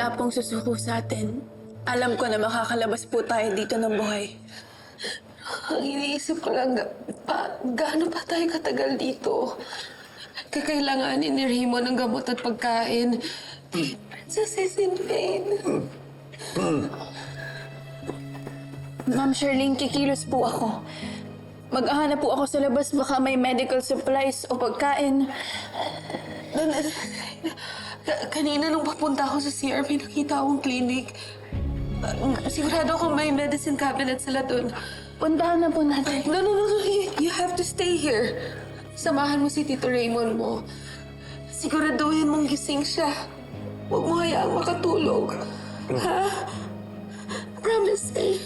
wala pong susuko sa atin. Alam ko na makakalabas po tayo dito ng buhay. Ang iniisip ko lang, gaano pa tayo katagal dito? Kakailanganin ni Raymond ng gamot at pagkain. Princess is in pain. Ma'am Charlene, kikilos po ako. Mag-ahanap po ako sa labas, baka may medical supplies o pagkain. Kanina nung papunta ako sa CR, may nakita akong clinic. Sigurado akong may medicine cabinet sila doon. Puntahan na po natin. No. You have to stay here. Samahan mo si Tito Raymond mo. Siguraduhin mong gising siya. Huwag mo hayaang makatulog. Ha? Promise me.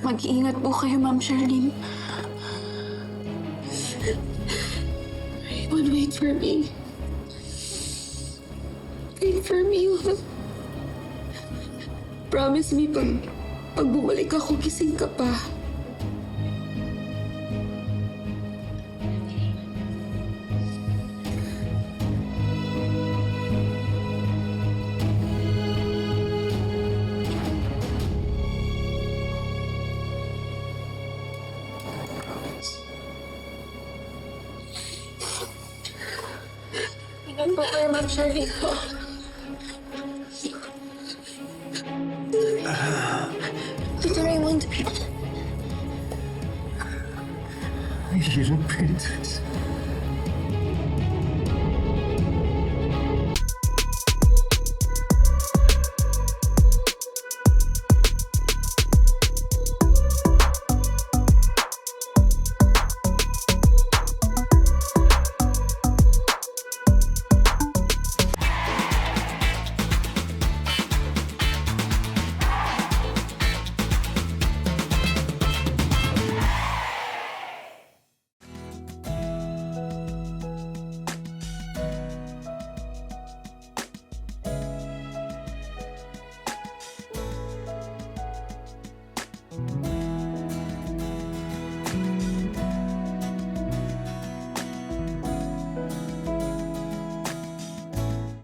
Mag-iingat po kayo, Ma'am Charlene. Raymond, wait for me. Wait for me. Promise me, pag bumalik ako, gising ka pa. Ingat po kayo, Ma'am Charlene po. Tito Raymond. You're a princess.